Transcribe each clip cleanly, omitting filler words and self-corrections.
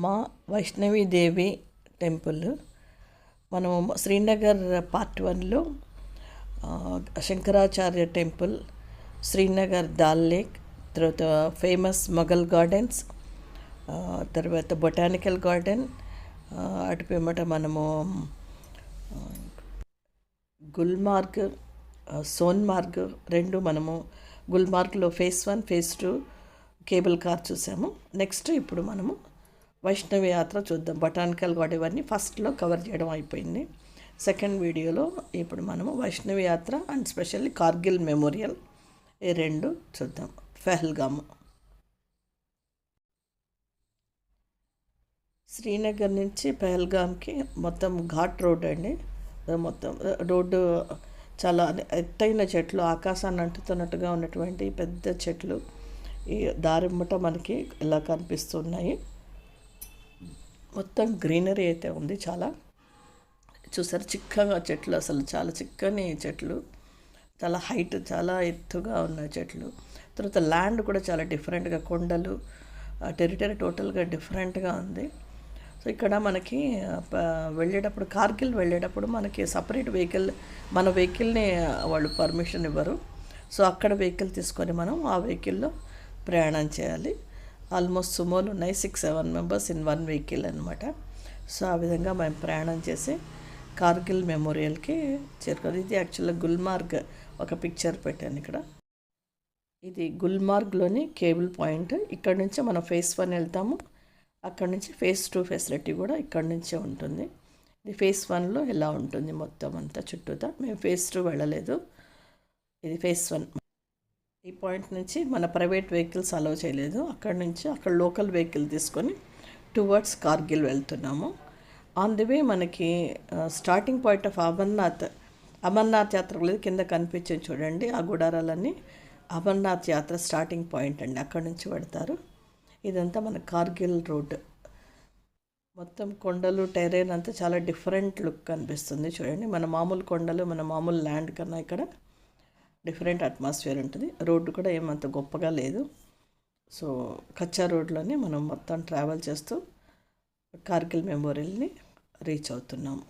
మా వైష్ణవీదేవి టెంపుల్ మనము శ్రీనగర్ పార్ట్ 1లో శంకరాచార్య టెంపుల్, శ్రీనగర్ దాల్ లేక్, తర్వాత ఫేమస్ మొఘల్ గార్డెన్స్, తర్వాత బొటానికల్ గార్డెన్, అటుపిమ్మట మనము గుల్మార్గ్, సోన్మార్గ్ రెండు మనము గుల్మార్గ్లో ఫేజ్ 1 ఫేజ్ 2 కేబుల్ కార్ చూసాము. నెక్స్ట్ ఇప్పుడు మనము వైష్ణవి యాత్ర చూద్దాం. బొటానికల్ గార్డెన్ ఇవన్నీ ఫస్ట్లో కవర్ చేయడం అయిపోయింది. సెకండ్ వీడియోలో ఇప్పుడు మనము వైష్ణవి యాత్ర అండ్ స్పెషల్లీ కార్గిల్ మెమోరియల్ ఈ రెండు చూద్దాం. పెహల్గామ్ శ్రీనగర్ నుంచి పెహల్గామ్కి మొత్తం ఘాట్ రోడ్ అండి. మొత్తం రోడ్డు చాలా ఎత్తైన చెట్లు, ఆకాశాన్ని అంటుతున్నట్టుగా ఉన్నటువంటి పెద్ద చెట్లు ఈ దారిమ్మట మనకి ఇలా కనిపిస్తున్నాయి. మొత్తం గ్రీనరీ అయితే ఉంది. చాలా చూసారు, చిక్కగా చెట్లు, అసలు చాలా చిక్కని చెట్లు, చాలా హైట్, చాలా ఎత్తుగా ఉన్న చెట్లు. తర్వాత ల్యాండ్ కూడా చాలా డిఫరెంట్గా, కొండలు, టెరిటరీ టోటల్గా డిఫరెంట్గా ఉంది. సో ఇక్కడ మనకి వెళ్ళేటప్పుడు, కార్గిల్ వెళ్ళేటప్పుడు మనకి సపరేట్ వెహికల్, మన వెహికల్ని వాళ్ళు పర్మిషన్ ఇవ్వరు. సో అక్కడ వెహికల్ తీసుకొని మనం ఆ వెహికల్లో ప్రయాణం చేయాలి. ఆల్మోస్ట్ సుమోలు ఉన్నాయి, 6-7 మెంబర్స్ ఇన్ వన్ వెహికల్ అనమాట. సో ఆ విధంగా మేము ప్రయాణం చేసి కార్గిల్ మెమోరియల్కి చేరుకోవాలి. ఇది యాక్చువల్గా గుల్మార్గ్, ఒక పిక్చర్ పెట్టాను ఇక్కడ. ఇది గుల్మార్గ్లోని కేబుల్ పాయింట్. ఇక్కడ నుంచి మనం ఫేజ్ 1 వెళ్తాము, అక్కడ నుంచి ఫేజ్ 2 ఫెసిలిటీ కూడా ఇక్కడ నుంచే ఉంటుంది. ఇది ఫేజ్ 1లో ఎలా ఉంటుంది మొత్తం అంతా చుట్టూతా. మేము ఫేజ్ 2 వెళ్ళలేదు, ఇది ఫేజ్ 1. ఈ పాయింట్ నుంచి మన ప్రైవేట్ వెహికల్స్ అలౌ చేయలేదు. అక్కడ నుంచి అక్కడ లోకల్ వెహికల్ తీసుకొని టువర్డ్స్ కార్గిల్ వెళ్తున్నాము. ఆన్ ది వే మనకి స్టార్టింగ్ పాయింట్ ఆఫ్ అమర్నాథ్ యాత్ర లేదు, కింద కనిపించింది చూడండి ఆ గుడారాలన్నీ అమర్నాథ్ యాత్ర స్టార్టింగ్ పాయింట్ అండి. అక్కడ నుంచి పెడతారు. ఇదంతా మన కార్గిల్ రోడ్. మొత్తం కొండలు, టెరైన్ అంతా చాలా డిఫరెంట్ లుక్ కనిపిస్తుంది చూడండి. మన మామూలు కొండలు, మన మామూలు ల్యాండ్ కన్నా ఇక్కడ డిఫరెంట్ అట్మాస్ఫియర్ ఉంటుంది. రోడ్డు కూడా ఏమంత గొప్పగా లేదు. సో కచ్చా రోడ్లోనే మనం మొత్తం ట్రావెల్ చేస్తూ కార్గిల్ మెమోరియల్ని రీచ్ అవుతున్నాము.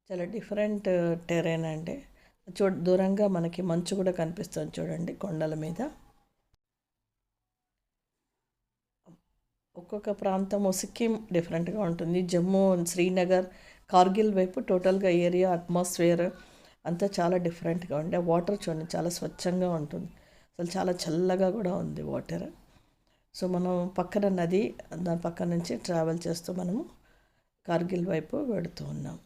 చాలా డిఫరెంట్ టెరైన్ అండి. దూరంగా మనకి మంచు కూడా కనిపిస్తుంది చూడండి కొండల మీద. ఒక్కొక్క ప్రాంతము, సిక్కిం డిఫరెంట్గా ఉంటుంది, జమ్మూ, శ్రీనగర్, కార్గిల్ వైపు టోటల్గా ఏరియా, అట్మాస్ఫియర్ అంతా చాలా డిఫరెంట్గా ఉండే. వాటర్ చూడండి చాలా స్వచ్ఛంగా ఉంటుంది, అసలు చాలా చల్లగా కూడా ఉంది వాటర్. సో మనం పక్కన నది, దాని పక్కన నుంచి ట్రావెల్ చేస్తూ మనము కార్గిల్ వైపు వెళుతూ ఉన్నాం.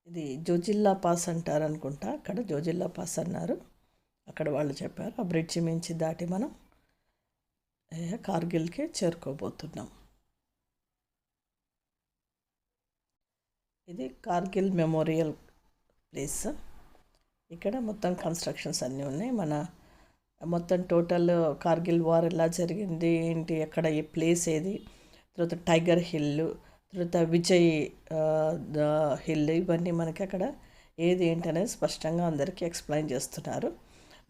ఇది జోజిల్లా పాస్ అంటారు అనుకుంటా, అక్కడ జోజిల్లా పాస్ అన్నారు, అక్కడ వాళ్ళు చెప్పారు. ఆ బ్రిడ్జి మించి దాటి మనం కార్గిల్కి చేరుకోబోతున్నాం. ఇది కార్గిల్ మెమోరియల్ ప్లేస్. ఇక్కడ మొత్తం కన్స్ట్రక్షన్స్ అన్నీ ఉన్నాయి. మన మొత్తం టోటల్ కార్గిల్ వార్ ఎలా జరిగింది, ఏంటి, ఎక్కడ ఏ ప్లేస్ ఏది, తర్వాత టైగర్ హిల్, తర్వాత విజయ్ హిల్, ఇవన్నీ మనకి అక్కడ ఏది ఏంటి అనేది స్పష్టంగా అందరికీ ఎక్స్ప్లెయిన్ చేస్తున్నారు.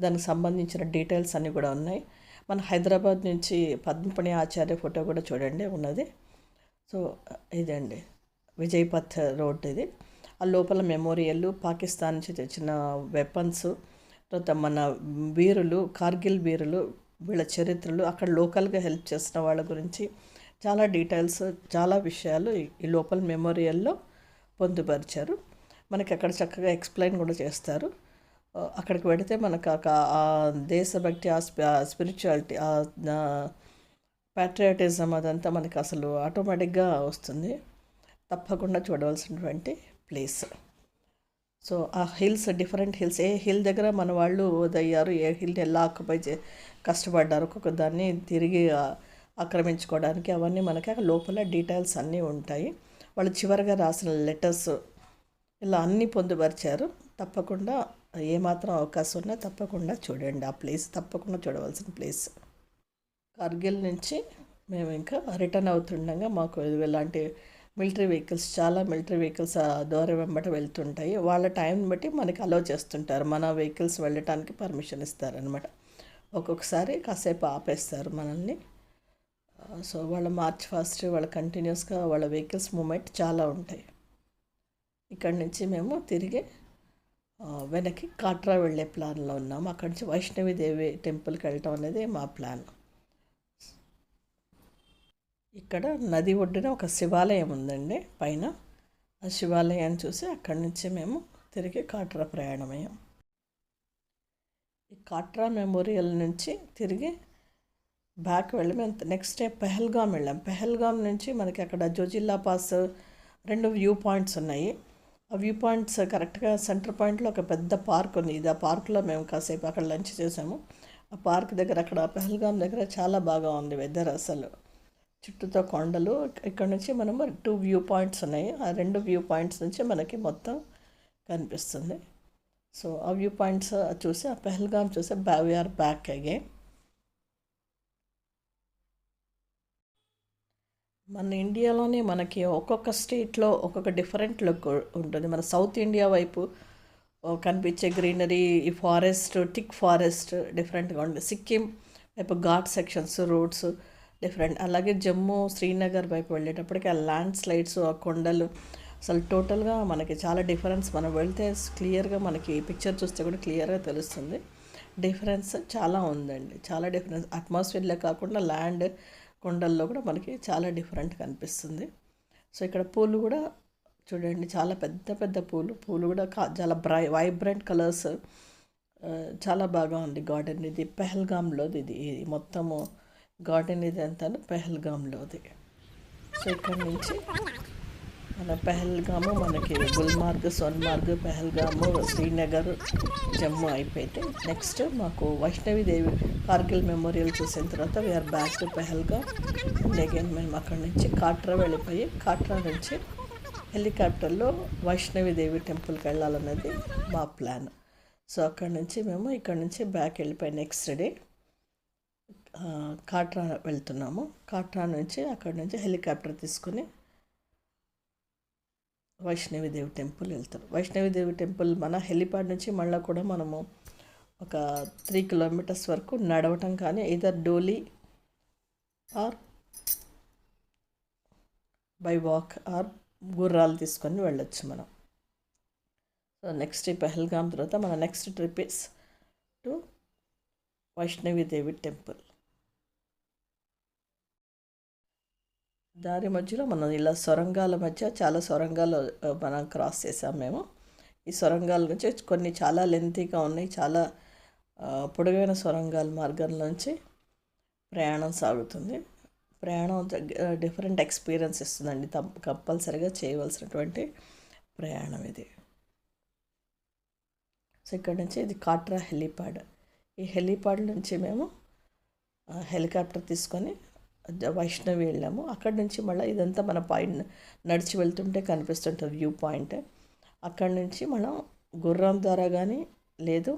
దానికి సంబంధించిన డీటెయిల్స్ అన్నీ కూడా ఉన్నాయి. మన హైదరాబాద్ నుంచి పద్మపణి ఆచార్య ఫోటో కూడా చూడండి ఉన్నది. సో ఇదండి విజయ్ పథ్ రోడ్. ఇది ఆ లోపల మెమోరియల్, పాకిస్తాన్ నుంచి తెచ్చిన వెపన్స్, తర్వాత మన వీరులు, కార్గిల్ వీరులు, వీళ్ళ చరిత్రలు, అక్కడ లోకల్గా హెల్ప్ చేసిన వాళ్ళ గురించి చాలా డీటెయిల్స్, చాలా విషయాలు ఈ లోపల మెమోరియల్లో పొందుపరిచారు. మనకి అక్కడ చక్కగా ఎక్స్ప్లెయిన్ కూడా చేస్తారు. అక్కడికి వెళితే మనకు ఆ దేశభక్తి, ఆ స్పిరిచువాలిటీ, ఆ ప్యాట్రియాటిజం అదంతా మనకి అసలు ఆటోమేటిక్గా వస్తుంది. తప్పకుండా చూడవలసినటువంటి ప్లేస్. సో ఆ హిల్స్, డిఫరెంట్ హిల్స్, ఏ హిల్ దగ్గర మన వాళ్ళు ఓదయ్యారు, ఏ హిల్ ఎలా ఆక్యుపై కష్టపడ్డారు, ఒక్కొక్క దాన్ని తిరిగి ఆక్రమించుకోవడానికి, అవన్నీ మనకి ఆ లోపల డీటెయిల్స్ అన్నీ ఉంటాయి. వాళ్ళు చివరిగా రాసిన లెటర్స్, ఇలా అన్నీ పొందుపరిచారు. తప్పకుండా ఏమాత్రం అవకాశం ఉన్నా తప్పకుండా చూడండి. ఆ ప్లేస్ తప్పకుండా చూడవలసిన ప్లేస్. కార్గిల్ నుంచి మేము ఇంకా రిటర్న్ అవుతుండగా మాకు ఎలాంటి మిలిటరీ వెహికల్స్, చాలా మిలిటరీ వెహికల్స్ ఆ దారి వెంబట వెళ్తుంటాయి. వాళ్ళ టైంని బట్టి మనకి అలో చేస్తుంటారు, మన వెహికల్స్ వెళ్ళటానికి పర్మిషన్ ఇస్తారనమాట. ఒక్కొక్కసారి కాసేపు ఆపేస్తారు మనల్ని. సో వాళ్ళ మార్చ్ ఫాస్ట్, వాళ్ళ కంటిన్యూస్గా వాళ్ళ వెహికల్స్ మూమెంట్ చాలా ఉంటాయి. ఇక్కడి నుంచి మేము తిరిగి వెనక్కి కాట్రా వెళ్ళే ప్లాన్లో ఉన్నాము. అక్కడి నుంచి వైష్ణవిదేవి టెంపుల్కి వెళ్ళటం అనేది మా ప్లాన్. ఇక్కడ నది ఒడ్డున ఒక శివాలయం ఉందండి పైన. ఆ శివాలయాన్ని చూసి అక్కడి నుంచి మేము తిరిగి కాట్రా ప్రయాణమయ్యాం. ఈ కాట్రా మెమోరియల్ నుంచి తిరిగి బ్యాక్ వెళ్ళి మేము నెక్స్ట్ డే పెహల్గాం వెళ్ళాం. పెహల్గాం నుంచి మనకి అక్కడ జోజిల్లా పాస్ 2 వ్యూ పాయింట్స్ ఉన్నాయి. ఆ వ్యూ పాయింట్స్ కరెక్ట్గా సెంటర్ పాయింట్లో ఒక పెద్ద పార్క్ ఉంది. ఇది ఆ పార్క్లో మేము కాసేపు అక్కడ లంచ్ చేసాము. ఆ పార్క్ దగ్గర అక్కడ పెహల్గాం దగ్గర చాలా బాగా ఉంది వెదర్ అసలు. చుట్టూతో కొండలు. ఇక్కడ నుంచి మనము 2 వ్యూ పాయింట్స్ ఉన్నాయి. ఆ 2 వ్యూ పాయింట్స్ నుంచి మనకి మొత్తం కనిపిస్తుంది. సో ఆ వ్యూ పాయింట్స్ చూసి ఆ పెహల్గాం చూసి వీఆర్ బ్యాక్ అగైన్. మన ఇండియాలోనే మనకి ఒక్కొక్క స్టేట్లో ఒక్కొక్క డిఫరెంట్ లుక్ ఉంటుంది. మన సౌత్ ఇండియా వైపు కనిపించే గ్రీనరీ, ఈ ఫారెస్ట్, టిక్ ఫారెస్ట్ డిఫరెంట్గా ఉంటుంది. సిక్కిం వైపు ఘాట్ సెక్షన్స్, రోడ్స్ డిఫరెంట్. అలాగే జమ్మూ, శ్రీనగర్ వైపు వెళ్ళేటప్పటికి ఆ ల్యాండ్ స్లైడ్స్, ఆ కొండలు అసలు టోటల్గా మనకి చాలా డిఫరెన్స్. మనం వెళ్తే క్లియర్గా మనకి పిక్చర్ చూస్తే కూడా క్లియర్గా తెలుస్తుంది. డిఫరెన్స్ చాలా ఉందండి, చాలా డిఫరెన్స్. అట్మాస్ఫియర్లో కాకుండా ల్యాండ్, కొండల్లో కూడా మనకి చాలా డిఫరెంట్ కనిపిస్తుంది. సో ఇక్కడ పూలు కూడా చూడండి, చాలా పెద్ద పెద్ద పూలు కూడా చాలా వైబ్రెంట్ కలర్స్. చాలా బాగా ఉంది గార్డెన్. ఇది పెహల్గాంలోది. ఇది మొత్తము గార్డెన్ ఇది అంతా పెహల్గాంలోది. సో ఇక్కడ నుంచి మన పెహల్గాము, మనకి గుల్మార్గ్, సోన్మార్గ్, పెహల్గాము, శ్రీనగర్, జమ్మూ అయిపోయింది. నెక్స్ట్ మాకు వైష్ణవిదేవి కార్గిల్ మెమోరియల్ చూసిన తర్వాత we're back to Pahalgam. And again మేము అక్కడి నుంచి కాట్రా వెళ్ళిపోయి, కాట్రా నుంచి హెలికాప్టర్లో వైష్ణవిదేవి టెంపుల్కి వెళ్ళాలన్నది మా ప్లాన్. సో అక్కడి నుంచి మేము ఇక్కడ నుంచి బ్యాక్ వెళ్ళిపోయి నెక్స్ట్ డే కాట్రా వెళ్తున్నాము. కాట్రా నుంచి అక్కడి నుంచి హెలికాప్టర్ తీసుకుని వైష్ణవిదేవి టెంపుల్ వెళ్తారు. వైష్ణవిదేవి టెంపుల్ మన హెలిప్యాడ్ నుంచి మళ్ళీ కూడా మనము ఒక 3 కిలోమీటర్స్ వరకు నడవటం, కానీ either డోలీ ఆర్ బై వాక్ ఆర్ గుర్రాలు తీసుకొని వెళ్ళొచ్చు మనం. సో నెక్స్ట్ పెహల్గాం తర్వాత మన next trip is to Vaishnavi Devi temple. దారి మధ్యలో మనం ఇలా సొరంగాల మధ్య చాలా సొరంగాలు మనం క్రాస్ చేసాం మేము. ఈ సొరంగాల నుంచి కొన్ని చాలా లెంతీగా ఉన్నాయి, చాలా పొడవైన సొరంగాల మార్గంలోంచి ప్రయాణం సాగుతుంది. ప్రయాణం డిఫరెంట్ ఎక్స్పీరియన్స్ ఇస్తుందండి. కంపల్సరిగా చేయవలసినటువంటి ప్రయాణం ఇది. సో ఇక్కడ నుంచి ఇది కాట్రా హెలిప్యాడ్. ఈ హెలిప్యాడ్ నుంచి మేము హెలికాప్టర్ తీసుకొని వైష్ణవి వెళ్ళాము. అక్కడి నుంచి మళ్ళీ ఇదంతా మన పైన నడిచి వెళ్తుంటే కనిపిస్తుంటుంది వ్యూ పాయింట్. అక్కడి నుంచి మనం గుర్రం ద్వారా కానీ, లేదు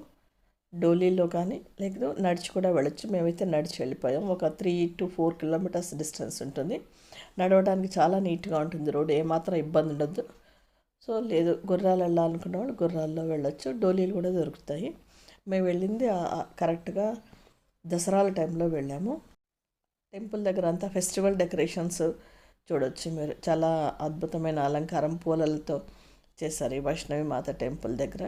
డోలీలో కానీ, లేదు నడిచి కూడా వెళ్ళొచ్చు. మేమైతే నడిచి వెళ్ళిపోయాం. ఒక 3 to 4 కిలోమీటర్స్ డిస్టెన్స్ ఉంటుంది. నడవడానికి చాలా నీట్గా ఉంటుంది రోడ్, ఏమాత్రం ఇబ్బంది ఉండదు. సో లేదు గుర్రాలు వెళ్ళాలనుకున్న వాళ్ళు గుర్రాల్లో వెళ్ళొచ్చు. డోలీలు కూడా దొరుకుతాయి. మేము వెళ్ళింది కరెక్ట్గా దసరాల టైంలో వెళ్ళాము. టెంపుల్ దగ్గర అంతా ఫెస్టివల్ డెకరేషన్స్ చూడొచ్చు మీరు. చాలా అద్భుతమైన అలంకారం పూలలతో చేశారు ఈ వైష్ణవి మాత టెంపుల్ దగ్గర.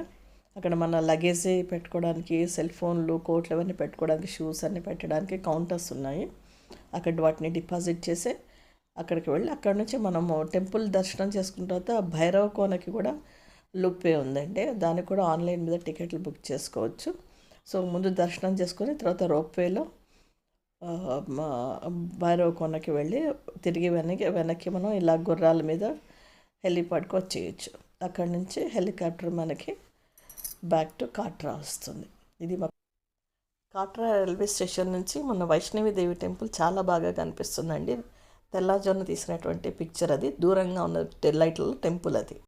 అక్కడ మన లగేజ్ పెట్టుకోవడానికి, సెల్ ఫోన్లు, కోట్లు అవన్నీ పెట్టుకోవడానికి, షూస్ అన్నీ పెట్టడానికి కౌంటర్స్ ఉన్నాయి. అక్కడ వాటిని డిపాజిట్ చేసి అక్కడికి వెళ్ళి అక్కడ నుంచి మనము టెంపుల్ దర్శనం చేసుకున్న తర్వాత భైరవ కోనకి కూడా లుప్పే ఉందండి. దానికి కూడా ఆన్లైన్ మీద టికెట్లు బుక్ చేసుకోవచ్చు. సో ముందు దర్శనం చేసుకొని తర్వాత రోప్వేలో భైరవ కోనకి వెళ్ళి తిరిగి వెనక్కి మనం ఇలా గుర్రాల మీద హెలిప్యాడ్కి వచ్చేయచ్చు. అక్కడి నుంచి హెలికాప్టర్ మనకి బ్యాక్ టు కాట్రా వస్తుంది. ఇది మా కాట్రా రైల్వే స్టేషన్ నుంచి మన వైష్ణవిదేవి టెంపుల్ చాలా బాగా కనిపిస్తుందండి. తెల్లజొన్న తీసినటువంటి పిక్చర్ అది. దూరంగా ఉన్న లైట్లలో టెంపుల్ అది.